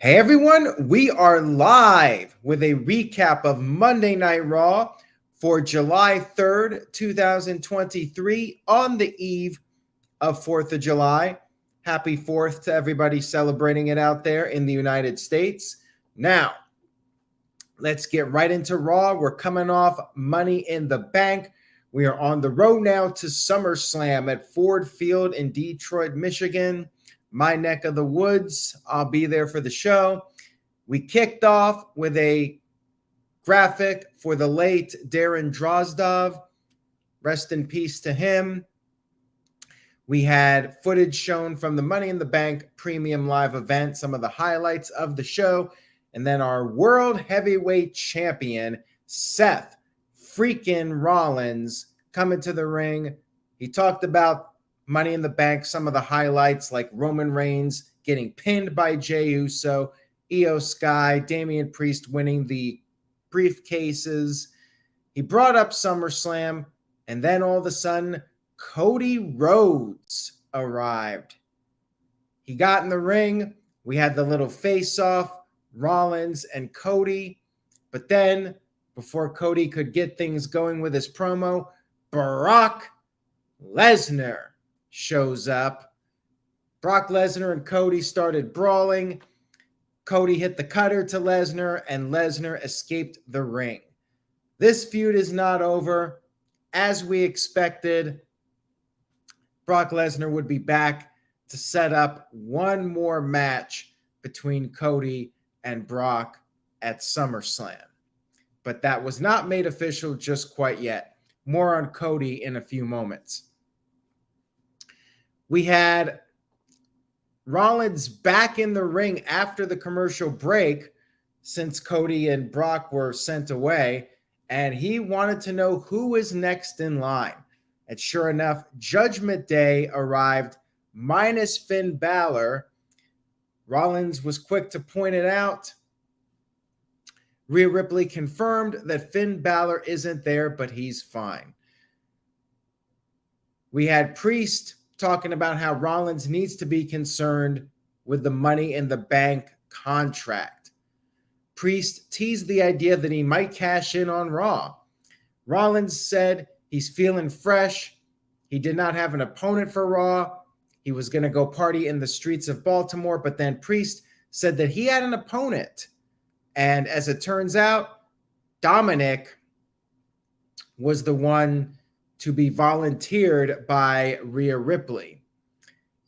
Hey everyone, we are live with a recap of Monday Night Raw for July 3rd, 2023 on the eve of 4th of July. Happy 4th to everybody celebrating it out there in the United States. Now, let's get right into Raw. We're coming off Money in the Bank. We are on the road now to SummerSlam at Ford Field in Detroit, Michigan. My neck of the woods. I'll be there for the show. We kicked off with a graphic for the late Darren Drozdov. Rest in peace to him. We had footage shown from the Money in the Bank premium live event, some of the highlights of the show, and then our World Heavyweight Champion, Seth freaking Rollins, coming to the ring. He talked about Money in the Bank, some of the highlights like Roman Reigns getting pinned by Jey Uso, Io Sky, Damian Priest winning the briefcases. He brought up SummerSlam, and then all of a sudden, Cody Rhodes arrived. He got in the ring. We had the little face-off, Rollins and Cody. But then, before Cody could get things going with his promo, Brock Lesnar shows up. Brock Lesnar and Cody started brawling. Cody hit the cutter to Lesnar, and Lesnar escaped the ring. This feud is not over. As we expected, Brock Lesnar would be back to set up one more match between Cody and Brock at SummerSlam. But that was not made official just quite yet. More on Cody in a few moments. We had Rollins back in the ring after the commercial break since Cody and Brock were sent away, and he wanted to know who is next in line. And sure enough, Judgment Day arrived minus Finn Bálor. Rollins was quick to point it out. Rhea Ripley confirmed that Finn Bálor isn't there, but he's fine. We had Priest talking about how Rollins needs to be concerned with the Money in the Bank contract. Priest teased the idea that he might cash in on Raw. Rollins said he's feeling fresh. He did not have an opponent for Raw. He was going to go party in the streets of Baltimore, but then Priest said that he had an opponent. And as it turns out, Dominik was the one to be volunteered by Rhea Ripley.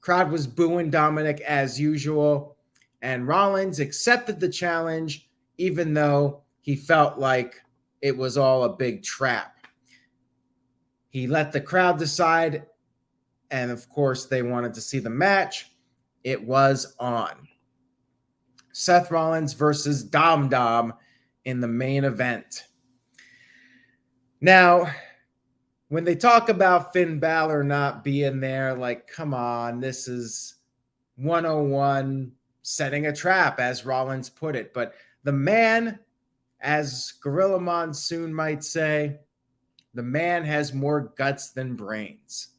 Crowd was booing Dominik as usual, and Rollins accepted the challenge even though he felt like it was all a big trap. He let the crowd decide, and of course they wanted to see the match. It was on. Seth Rollins versus Dom in the main event. Now, when they talk about Finn Bálor not being there, like, come on, this is 101 setting a trap, as Rollins put it. But the man, as Gorilla Monsoon might say, the man has more guts than brains.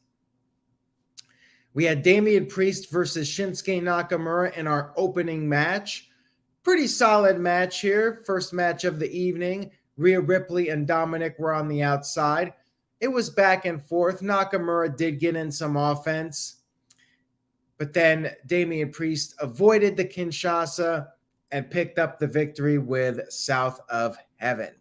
We had Damian Priest versus Shinsuke Nakamura in our opening match. Pretty solid match here. First match of the evening. Rhea Ripley and Dominik were on the outside. It was back and forth. Nakamura did get in some offense. But then Damian Priest avoided the Kinshasa and picked up the victory with South of Heaven.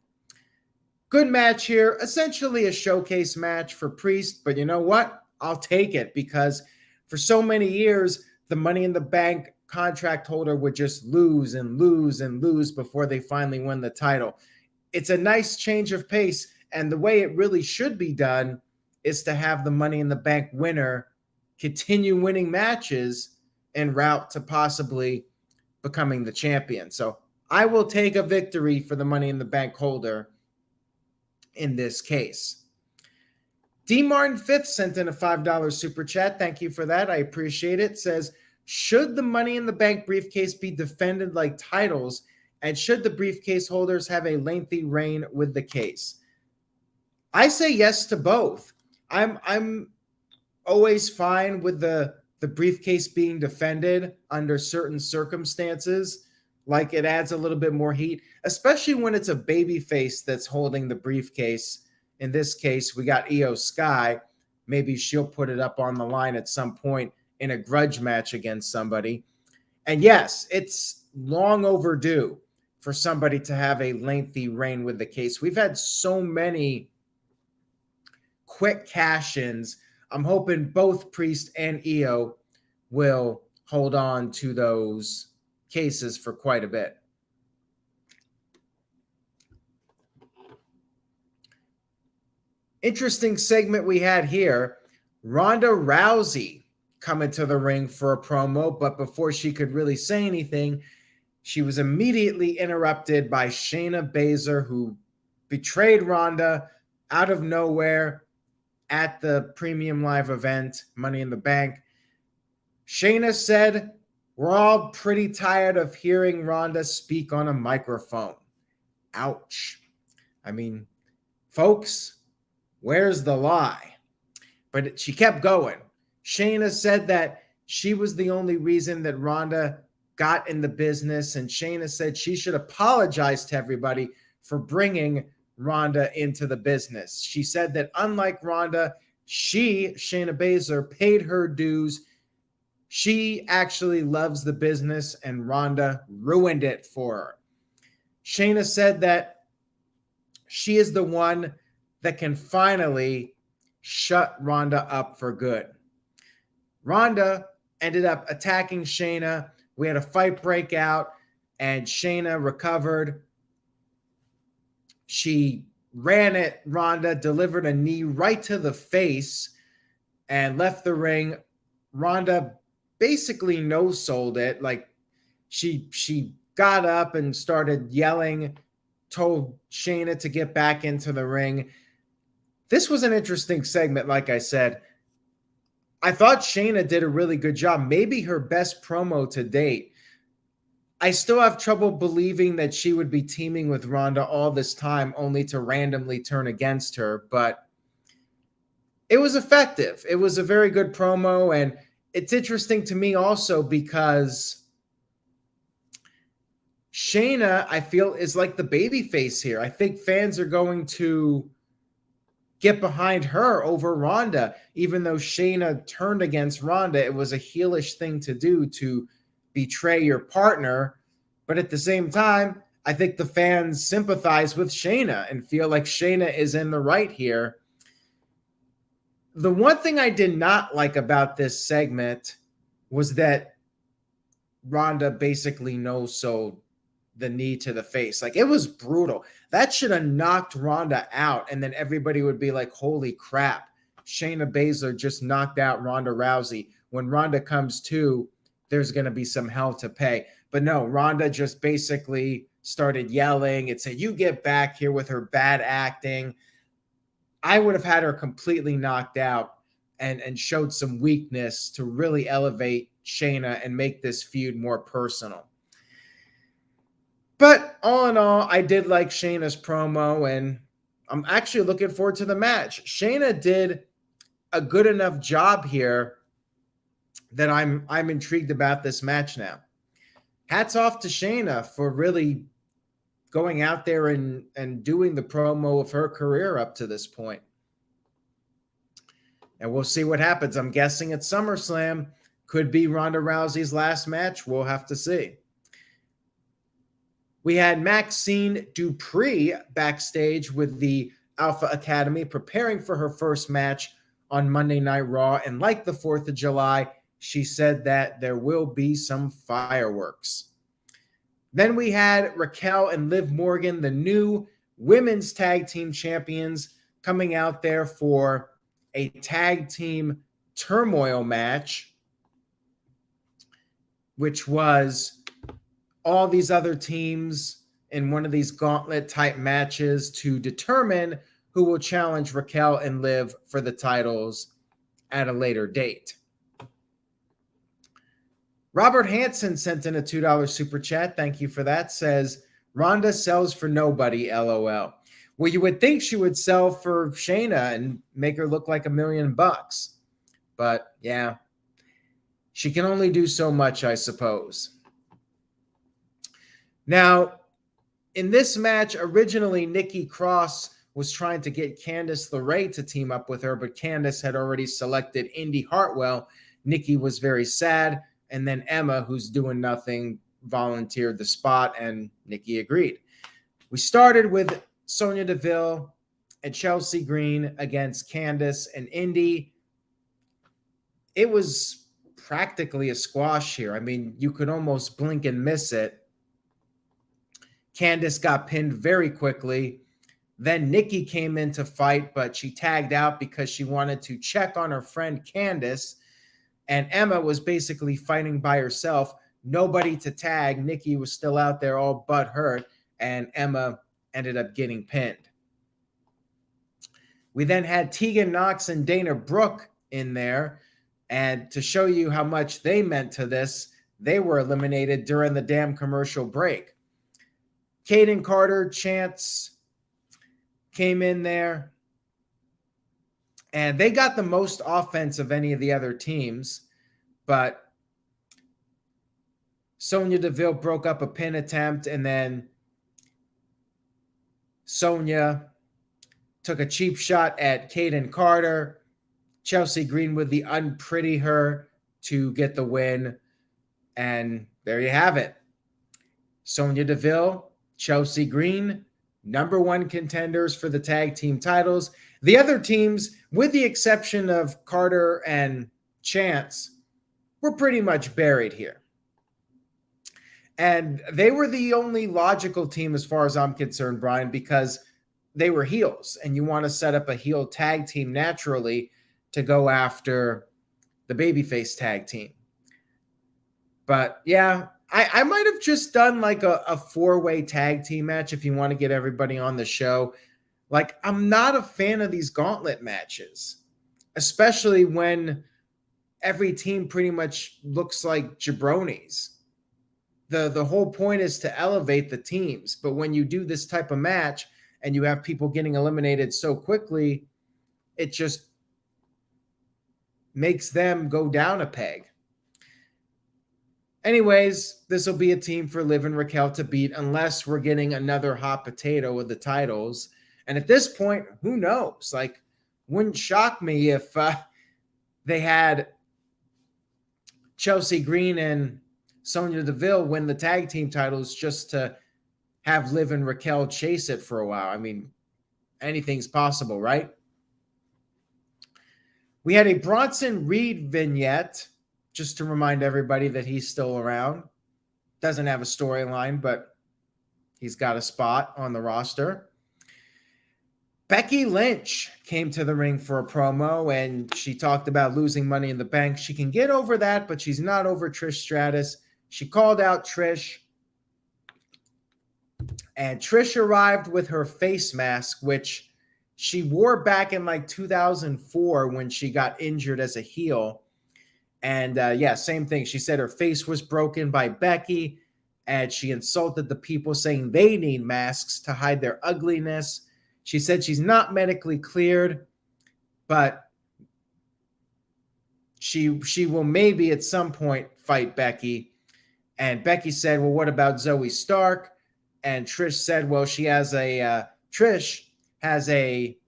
Good match here. Essentially a showcase match for Priest. But you know what? I'll take it, because for so many years, the Money in the Bank contract holder would just lose and lose and lose before they finally win the title. It's a nice change of pace. And the way it really should be done is to have the Money in the Bank winner continue winning matches en route to possibly becoming the champion. So I will take a victory for the Money in the Bank holder in this case. D. Martin 5th sent in a $5 super chat. Thank you for that. I appreciate it. Says, should the Money in the Bank briefcase be defended like titles, and should the briefcase holders have a lengthy reign with the case? I say yes to both. I'm always fine with the briefcase being defended under certain circumstances. like it adds a little bit more heat, especially when it's a baby face that's holding the briefcase. In this case, we got Io Sky. Maybe she'll put it up on the line at some point in a grudge match against somebody. And yes, it's long overdue for somebody to have a lengthy reign with the case. We've had so many quick cash-ins. I'm hoping both Priest and Io will hold on to those cases for quite a bit. Interesting segment we had here. Ronda Rousey coming to the ring for a promo, but before she could really say anything, she was immediately interrupted by Shayna Baszler, who betrayed Ronda out of nowhere at the premium live event, Money in the Bank. Shayna said, "We're all pretty tired of hearing Ronda speak on a microphone." Ouch. I mean, folks, where's the lie? But she kept going. Shayna said that she was the only reason that Ronda got in the business, and Shayna said she should apologize to everybody for bringing Ronda into the business. She said that unlike Ronda, Shayna Baszler, paid her dues. She actually loves the business, and Ronda ruined it for her. Shayna said that she is the one that can finally shut Ronda up for good. Ronda ended up attacking Shayna. We had a fight break out, and Shayna recovered. She ran at Ronda, delivered a knee right to the face, and left the ring. Ronda basically no-sold it. Like, she got up and started yelling, told Shayna to get back into the ring. This was an interesting segment, like I said. I thought Shayna did a really good job, maybe her best promo to date. I still have trouble believing that she would be teaming with Ronda all this time only to randomly turn against her, but it was effective. It was a very good promo, and it's interesting to me also because Shayna, I feel, is like the baby face here. I think fans are going to get behind her over Ronda, even though Shayna turned against Ronda. It was a heelish thing to do, to betray your partner. But at the same time, I think the fans sympathize with Shayna and feel like Shayna is in the right here. The one thing I did not like about this segment was that Ronda basically no-sold the knee to the face. Like, it was brutal. That should have knocked Ronda out, and then everybody would be like, holy crap, Shayna Baszler just knocked out Ronda Rousey. When Ronda comes to, there's going to be some hell to pay. But no, Ronda just basically started yelling and said, "You get back here," with her bad acting. I would have had her completely knocked out and showed some weakness to really elevate Shayna and make this feud more personal. But all in all, I did like Shayna's promo, and I'm actually looking forward to the match. Shayna did a good enough job here that I'm intrigued about this match now. Hats off to Shayna for really going out there and doing the promo of her career up to this point. And we'll see what happens. I'm guessing at SummerSlam could be Ronda Rousey's last match. We'll have to see. We had Maxine Dupree backstage with the Alpha Academy preparing for her first match on Monday Night Raw. And like the 4th of July, she said that there will be some fireworks. Then we had Raquel and Liv Morgan, the new women's tag team champions, coming out there for a tag team turmoil match, which was all these other teams in one of these gauntlet type matches to determine who will challenge Raquel and Liv for the titles at a later date. Robert Hansen sent in a $2 super chat. Thank you for that. Says, Ronda sells for nobody, LOL. Well, you would think she would sell for Shayna and make her look like $1 million. But yeah, she can only do so much, I suppose. Now, in this match, originally Nikki Cross was trying to get Candice LeRae to team up with her, but Candice had already selected Indy Hartwell. Nikki was very sad, and then Emma, who's doing nothing, volunteered the spot, and Nikki agreed. We started with Sonya Deville and Chelsea Green against Candice and Indy. It was practically a squash here. I mean, you could almost blink and miss it. Candice got pinned very quickly. Then Nikki came in to fight, but she tagged out because she wanted to check on her friend Candice. And Emma was basically fighting by herself. Nobody to tag. Nikki was still out there all but hurt, and Emma ended up getting pinned. We then had Tegan Nox and Dana Brooke in there. And to show you how much they meant to this, they were eliminated during the damn commercial break. Kaden Carter, Chance came in there, and they got the most offense of any of the other teams, but Sonya Deville broke up a pin attempt, and then Sonya took a cheap shot at Kaden Carter. Chelsea Green with the unpretty her to get the win, and there you have it. Sonya Deville, Chelsea Green, #1 contenders for the tag team titles. The other teams, with the exception of Carter and Chance, were pretty much buried here. And they were the only logical team as far as I'm concerned, Brian, because they were heels, and you want to set up a heel tag team naturally to go after the babyface tag team. But yeah, I might have just done like a four-way tag team match if you want to get everybody on the show. Like, I'm not a fan of these gauntlet matches, especially when every team pretty much looks like jabronis. The whole point is to elevate the teams. But when you do this type of match and you have people getting eliminated so quickly, it just makes them go down a peg. Anyways, this will be a team for Liv and Raquel to beat unless we're getting another hot potato with the titles. And at this point, who knows? Like, wouldn't shock me if they had Chelsea Green and Sonya Deville win the tag team titles just to have Liv and Raquel chase it for a while. I mean, anything's possible, right? We had a Bronson Reed vignette, just to remind everybody that he's still around. Doesn't have a storyline, but he's got a spot on the roster. Becky Lynch came to the ring for a promo, and she talked about losing Money in the Bank. She can get over that, but she's not over Trish Stratus. She called out Trish, and Trish arrived with her face mask, which she wore back in like 2004 when she got injured as a heel. And yeah, same thing. She said her face was broken by Becky, and she insulted the people, saying they need masks to hide their ugliness. She said she's not medically cleared, but she will maybe at some point fight Becky. And Becky said, well, what about Zoe Stark? And Trish said, well, Trish has a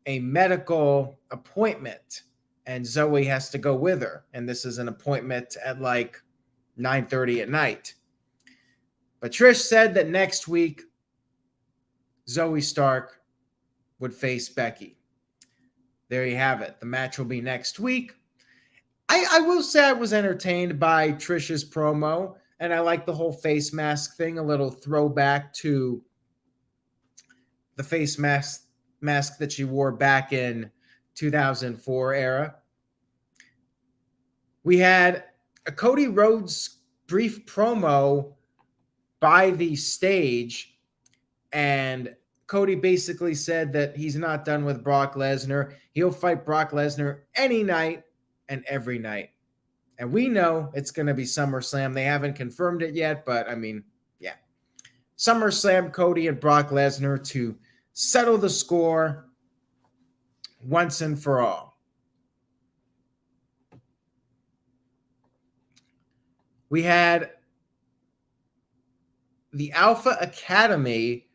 medical appointment, and Zoe has to go with her. And this is an appointment at like 9:30 at night. But Trish said that next week, Zoe Stark would face Becky. There you have it. The match will be next week. I will say I was entertained by Trish's promo, and I like the whole face mask thing, a little throwback to the face mask that she wore back in 2004 era. We had a Cody Rhodes brief promo by the stage, and Cody basically said that he's not done with Brock Lesnar. He'll fight Brock Lesnar any night and every night. And we know it's going to be SummerSlam. They haven't confirmed it yet, but I mean, yeah. SummerSlam, Cody and Brock Lesnar to settle the score once and for all. We had the Alpha Academy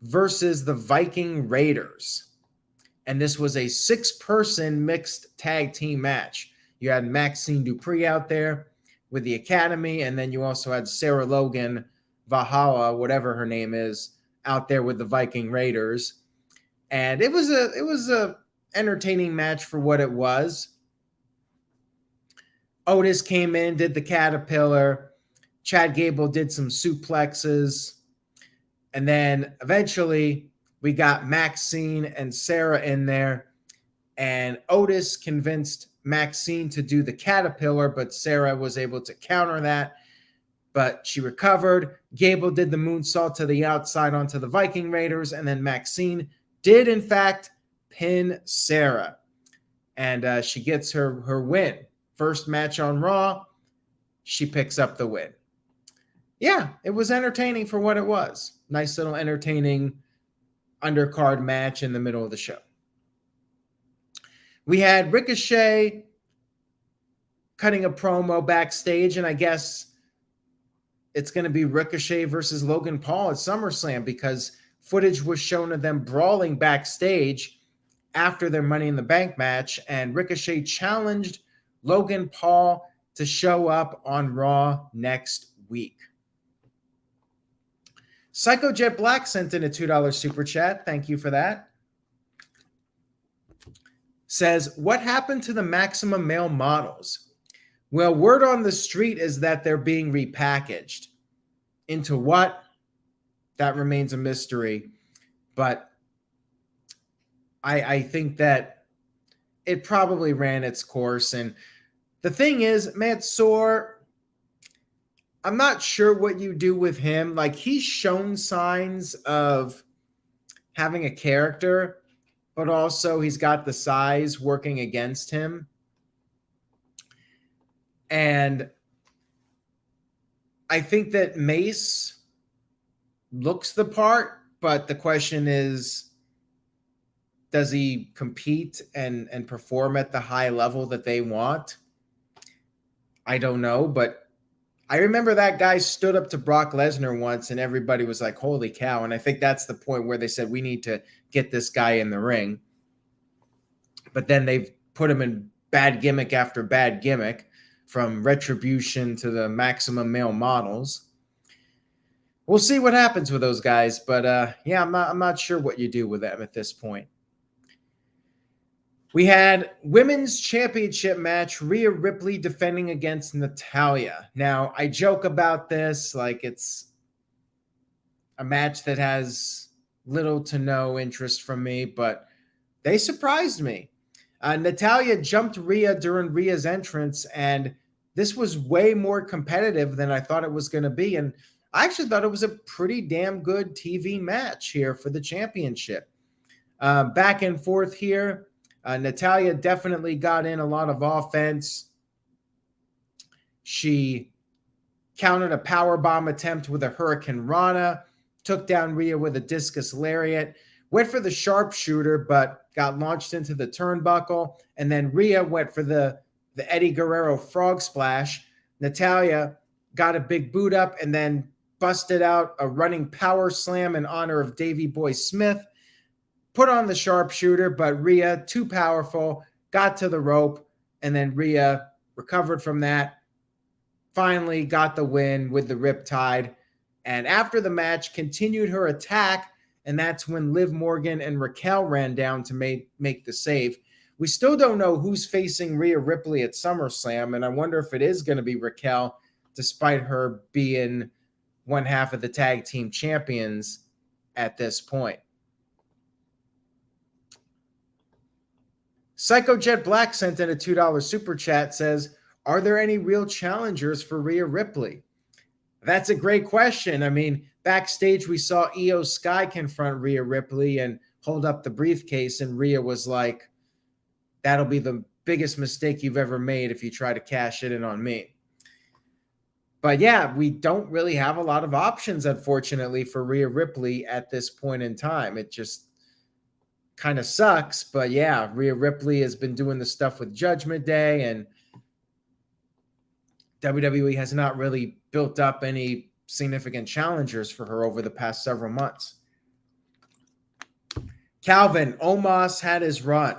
versus the Viking Raiders. And this was a 6-person mixed tag team match. You had Maxine Dupree out there with the Academy, and then you also had Sarah Logan, Valhalla, whatever her name is, out there with the Viking Raiders. And it was a entertaining match for what it was. Otis came in, did the Caterpillar. Chad Gable did some suplexes. And then eventually we got Maxine and Sarah in there. And Otis convinced Maxine to do the Caterpillar, but Sarah was able to counter that. But she recovered. Gable did the moonsault to the outside onto the Viking Raiders. And then Maxine did, in fact, pin Sarah. And she gets her win. First match on Raw, she picks up the win. Yeah, it was entertaining for what it was. Nice little entertaining undercard match in the middle of the show. We had Ricochet cutting a promo backstage, and I guess it's going to be Ricochet versus Logan Paul at SummerSlam because footage was shown of them brawling backstage after their Money in the Bank match, and Ricochet challenged Logan Paul to show up on Raw next week. Psycho Jet Black sent in a $2 super chat. Thank you for that. Says, what happened to the Maximum Male models? Well, word on the street is that they're being repackaged. Into what? That remains a mystery. But I think that it probably ran its course. And the thing is, Mansoor, I'm not sure what you do with him. Like, he's shown signs of having a character, but also he's got the size working against him. And I think that Mace looks the part, but the question is, does he compete and perform at the high level that they want? I don't know, but I remember that guy stood up to Brock Lesnar once and everybody was like, holy cow. And I think that's the point where they said, we need to get this guy in the ring. But then they've put him in bad gimmick after bad gimmick, from Retribution to the Maximum Male models. We'll see what happens with those guys. But yeah, I'm not sure what you do with them at this point. We had women's championship match, Rhea Ripley defending against Natalya. Now, I joke about this like it's a match that has little to no interest from me, but they surprised me. Natalya jumped Rhea during Rhea's entrance, and this was way more competitive than I thought it was going to be. And I actually thought it was a pretty damn good TV match here for the championship. Back and forth here. Natalya definitely got in a lot of offense. She countered a powerbomb attempt with a Hurricane Rana, took down Rhea with a discus lariat, went for the sharpshooter, but got launched into the turnbuckle. And then Rhea went for the Eddie Guerrero frog splash. Natalya got a big boot up and then busted out a running power slam in honor of Davey Boy Smith. Put on the sharpshooter, but Rhea, too powerful, got to the rope, and then Rhea recovered from that. Finally got the win with the Riptide. And after the match, continued her attack, and that's when Liv Morgan and Raquel ran down to make the save. We still don't know who's facing Rhea Ripley at SummerSlam, and I wonder if it is going to be Raquel, despite her being one half of the tag team champions at this point. Psycho Jet Black sent in a $2 super chat, says, are there any real challengers for Rhea Ripley? That's a great question. I mean, backstage we saw Io Sky confront Rhea Ripley and hold up the briefcase, and Rhea was like, that'll be the biggest mistake you've ever made if you try to cash it in on me. But yeah, we don't really have a lot of options, unfortunately, for Rhea Ripley at this point in time. It just kind of sucks, but yeah, Rhea Ripley has been doing the stuff with Judgment Day, and WWE has not really built up any significant challengers for her over the past several months. Calvin, Omos had his run.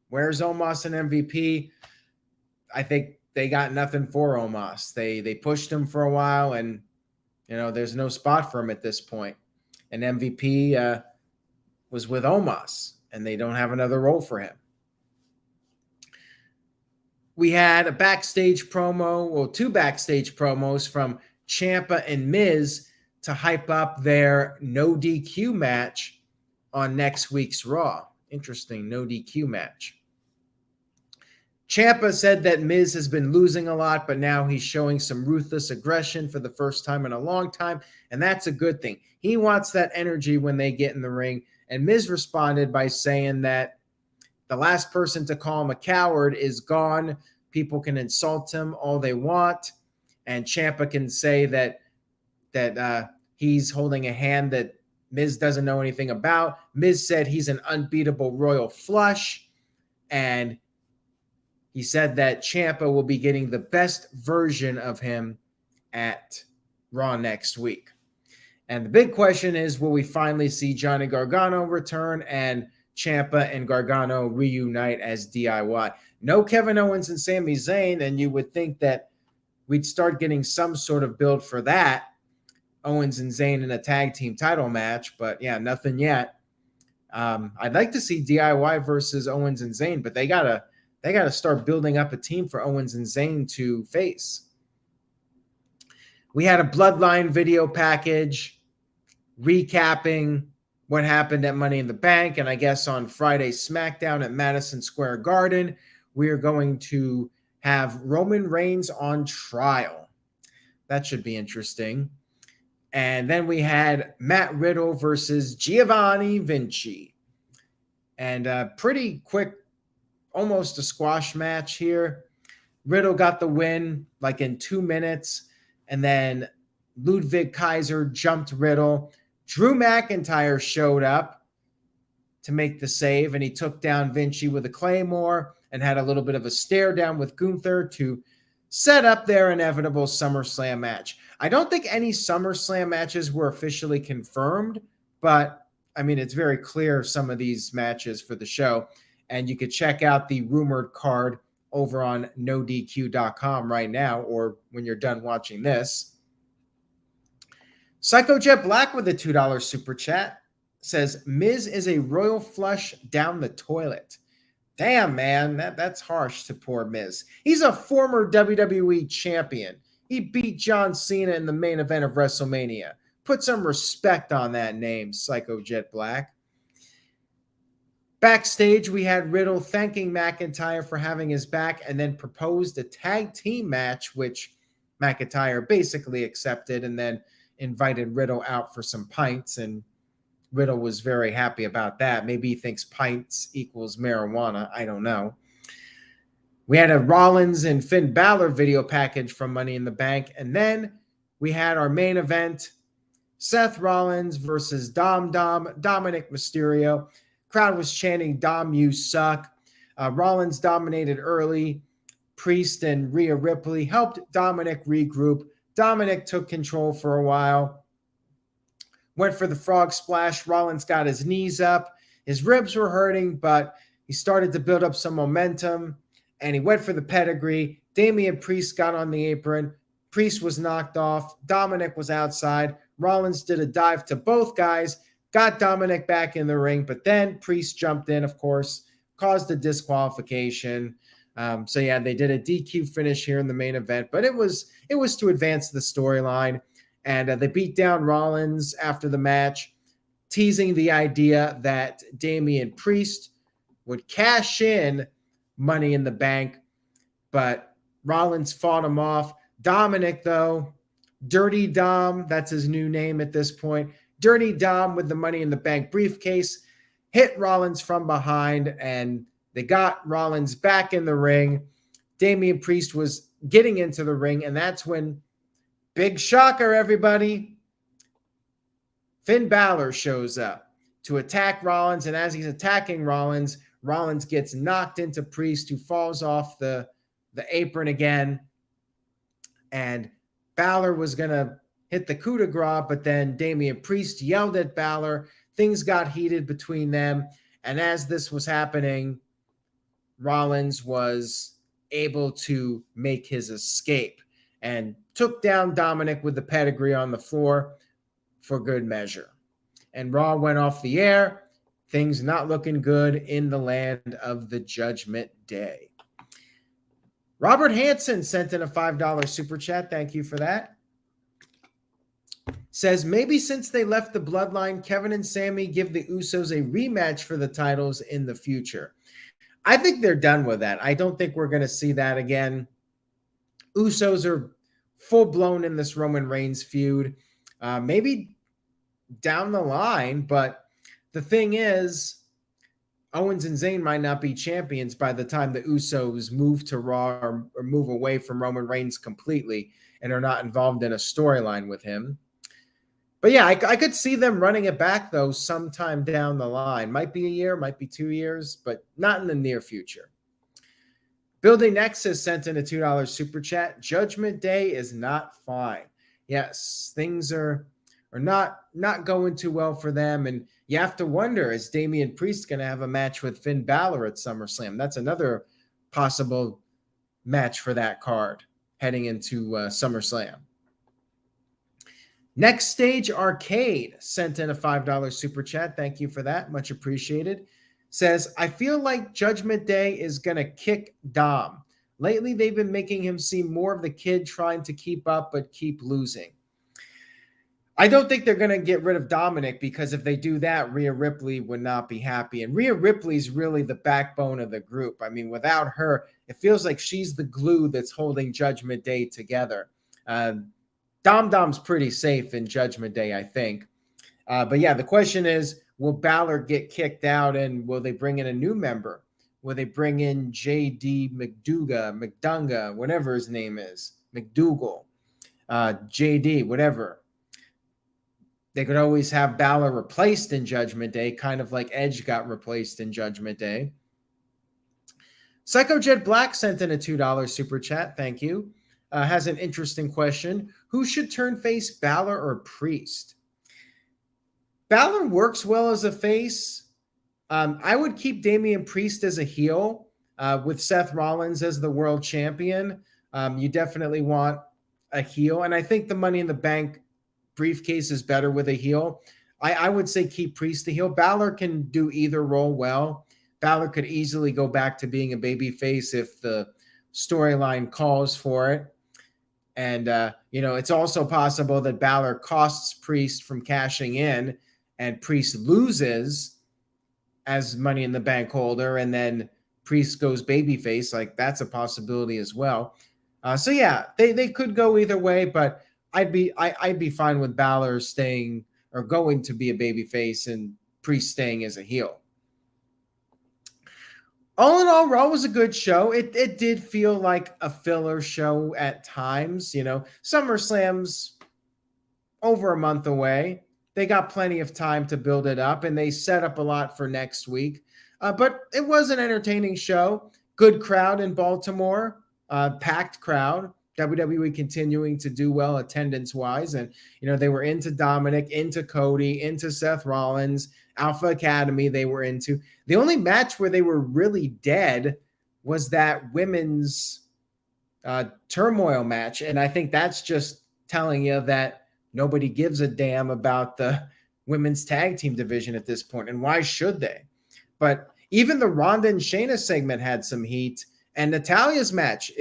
Where's Omos and MVP? I think they got nothing for Omos. They pushed him for a while, and there's no spot for him at this point. And MVP was with Omos, and they don't have another role for him. We had a backstage promo, well, two backstage promos from Ciampa and Miz to hype up their no DQ match on next week's Raw. Interesting, no DQ match. Ciampa said that Miz has been losing a lot, but now he's showing some ruthless aggression for the first time in a long time, and that's a good thing. He wants that energy when they get in the ring, and Miz responded by saying that the last person to call him a coward is gone. People can insult him all they want, and Ciampa can say that he's holding a hand that Miz doesn't know anything about. Miz said he's an unbeatable royal flush, and he said that Ciampa will be getting the best version of him at Raw next week. And the big question is, will we finally see Johnny Gargano return and Ciampa and Gargano reunite as DIY? No Kevin Owens and Sami Zayn, and you would think that we'd start getting some sort of build for that. Owens and Zayn in a tag team title match, but yeah, nothing yet. I'd like to see DIY versus Owens and Zayn, but they gotta start building up a team for Owens and Zayn to face. We had a Bloodline video package recapping what happened at Money in the Bank, and I guess on Friday's SmackDown at Madison Square Garden, we are going to have Roman Reigns on trial. That should be interesting. And then we had Matt Riddle versus Giovanni Vinci. And a pretty quick, almost a squash match here. Riddle got the win like in 2 minutes. And then Ludwig Kaiser jumped Riddle. Drew McIntyre showed up to make the save, and he took down Vinci with a Claymore and had a little bit of a stare down with Gunther to set up their inevitable SummerSlam match. I don't think any SummerSlam matches were officially confirmed, but I mean, it's very clear some of these matches for the show, and you could check out the rumored card over on NoDQ.com right now, or when you're done watching this. Psycho Jet Black with a $2 super chat says, Miz is a royal flush down the toilet. Damn, man, that's harsh to poor Miz. He's a former WWE champion. He beat John Cena in the main event of WrestleMania. Put some respect on that name, Psycho Jet Black. Backstage, we had Riddle thanking McIntyre for having his back and then proposed a tag team match, which McIntyre basically accepted and then invited Riddle out for some pints, and Riddle was very happy about that. Maybe he thinks pints equals marijuana. I don't know. We had a Rollins and Finn Balor video package from Money in the Bank, and then we had our main event, Seth Rollins versus Dominik Mysterio. Crowd was chanting, Dom, you suck. Rollins dominated early. Priest and Rhea Ripley helped Dominik regroup. Dominik took control for a while. Went for the frog splash. Rollins got his knees up. His ribs were hurting, but he started to build up some momentum, and he went for the pedigree. Damian Priest got on the apron. Priest was knocked off. Dominik was outside. Rollins did a dive to both guys, got Dominik back in the ring, but then Priest jumped in, of course, caused a disqualification. So yeah, they did a DQ finish here in the main event, but it was to advance the storyline, and they beat down Rollins after the match, teasing the idea that Damian Priest would cash in Money in the Bank, but Rollins fought him off. Dominik, though, Dirty Dom, that's his new name at this point, Dirty Dom with the Money in the Bank briefcase, hit Rollins from behind, and they got Rollins back in the ring. Damian Priest was getting into the ring, and that's when, big shocker, everybody, Finn Balor shows up to attack Rollins, and as he's attacking Rollins, Rollins gets knocked into Priest, who falls off the apron again, and Balor was going to hit the coup de grace, but then Damian Priest yelled at Baszler. Things got heated between them. And as this was happening, Rollins was able to make his escape and took down Dominik with the pedigree on the floor for good measure. And Raw went off the air. Things not looking good in the land of the Judgment Day. Robert Hansen sent in a $5 super chat. Thank you for that. Says, maybe since they left the bloodline, Kevin and Sami give the Usos a rematch for the titles in the future. I think they're done with that. I don't think we're going to see that again. Usos are full-blown in this Roman Reigns feud. Maybe down the line, but the thing is, Owens and Zayn might not be champions by the time the Usos move to Raw or move away from Roman Reigns completely and are not involved in a storyline with him. But yeah, I could see them running it back, though, sometime down the line. Might be a year, might be 2 years, but not in the near future. Building Nexus sent in a $2 super chat. Judgment Day is not fine. Yes, things are not going too well for them. And you have to wonder, is Damian Priest going to have a match with Finn Balor at SummerSlam? That's another possible match for that card heading into SummerSlam. Next Stage Arcade sent in a $5 super chat. Thank you for that. Much appreciated. Says, I feel like Judgment Day is going to kick Dom. Lately, they've been making him seem more of the kid trying to keep up but keep losing. I don't think they're going to get rid of Dominik, because if they do that, Rhea Ripley would not be happy. And Rhea Ripley's really the backbone of the group. I mean, without her, it feels like she's the glue that's holding Judgment Day together. Dom's pretty safe in Judgment Day, I think. But yeah, the question is, will Balor get kicked out, and will they bring in a new member? Will they bring in JD McDunga, whatever his name is, McDougal, JD, whatever. They could always have Balor replaced in Judgment Day, kind of like Edge got replaced in Judgment Day. Psycho Jet Black sent in a $2 super chat. Thank you. Has an interesting question. Who should turn face, Balor or Priest? Balor works well as a face. I would keep Damian Priest as a heel with Seth Rollins as the world champion. You definitely want a heel. And I think the Money in the Bank briefcase is better with a heel. I would say keep Priest the heel. Balor can do either role well. Balor could easily go back to being a baby face if the storyline calls for it. And, it's also possible that Balor costs Priest from cashing in, and Priest loses as Money in the Bank holder, and then Priest goes babyface. Like, that's a possibility as well. So yeah, they could go either way, but I'd be fine with Balor staying or going to be a babyface and Priest staying as a heel. All in all, Raw was a good show. It did feel like a filler show at times. SummerSlam's over a month away. They got plenty of time to build it up, and they set up a lot for next week. But it was an entertaining show. Good crowd in Baltimore, packed crowd. WWE continuing to do well attendance-wise. And, they were into Dominik, into Cody, into Seth Rollins, Alpha Academy they were into. The only match where they were really dead was that women's turmoil match. And I think that's just telling you that nobody gives a damn about the women's tag team division at this point. And why should they? But even the Ronda and Shayna segment had some heat. And Natalya's match,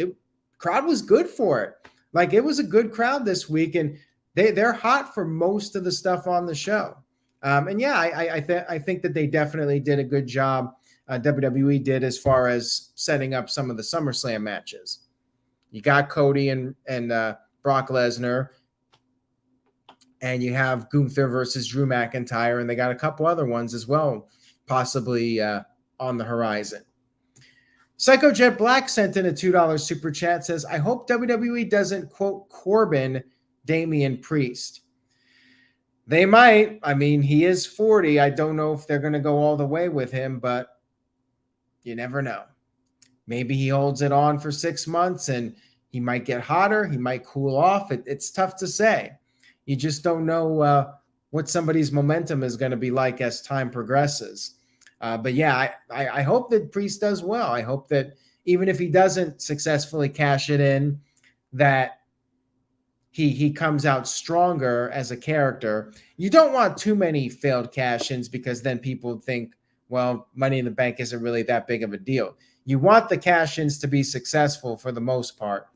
crowd was good for it. Like, it was a good crowd this week, and they're hot for most of the stuff on the show. And yeah, I think that they definitely did a good job. WWE did, as far as setting up some of the SummerSlam matches. You got Cody and Brock Lesnar, and you have Gunther versus Drew McIntyre, and they got a couple other ones as well, possibly on the horizon. Psycho Jet Black sent in a $2 super chat. Says, I hope WWE doesn't quote Corbin Damian Priest. They might. I mean, he is 40. I don't know if they're going to go all the way with him, but you never know. Maybe he holds it on for 6 months and he might get hotter. He might cool off. It's tough to say. You just don't know what somebody's momentum is going to be like as time progresses. But yeah, I hope that Priest does well. I hope that even if he doesn't successfully cash it in, that he comes out stronger as a character. You don't want too many failed cash-ins because then people think, well, Money in the Bank isn't really that big of a deal. You want the cash-ins to be successful for the most part.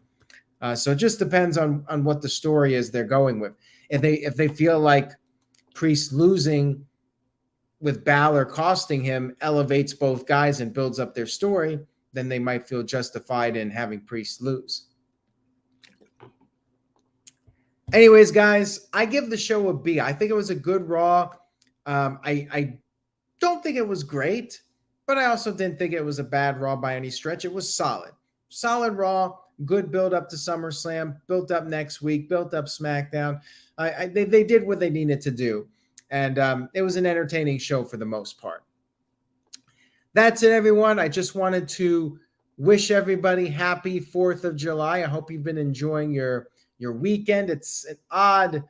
So it just depends on what the story is they're going with. If they feel like Priest losing with Balor costing him elevates both guys and builds up their story, then they might feel justified in having Priest lose. Anyways, guys, I give the show a B. I think it was a good Raw. I don't think it was great, but I also didn't think it was a bad Raw by any stretch. It was solid. Solid Raw, good build up to SummerSlam, built up next week, built up SmackDown. They did what they needed to do. And it was an entertaining show for the most part. That's it, everyone. I just wanted to wish everybody happy 4th of July. I hope you've been enjoying your weekend. It's an odd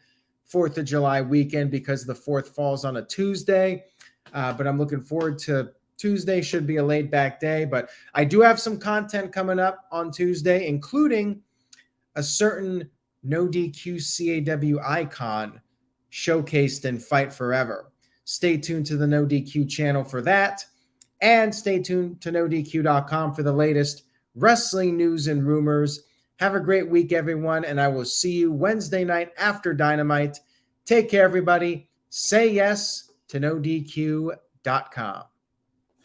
4th of July weekend because the 4th falls on a Tuesday. But I'm looking forward to Tuesday. Should be a laid back day. But I do have some content coming up on Tuesday, including a certain no DQ CAW icon showcased in Fight Forever. Stay tuned to the No DQ channel for that. And stay tuned to NoDQ.com for the latest wrestling news and rumors. Have a great week, everyone, and I will see you Wednesday night after Dynamite. Take care, everybody. Say yes to NoDQ.com.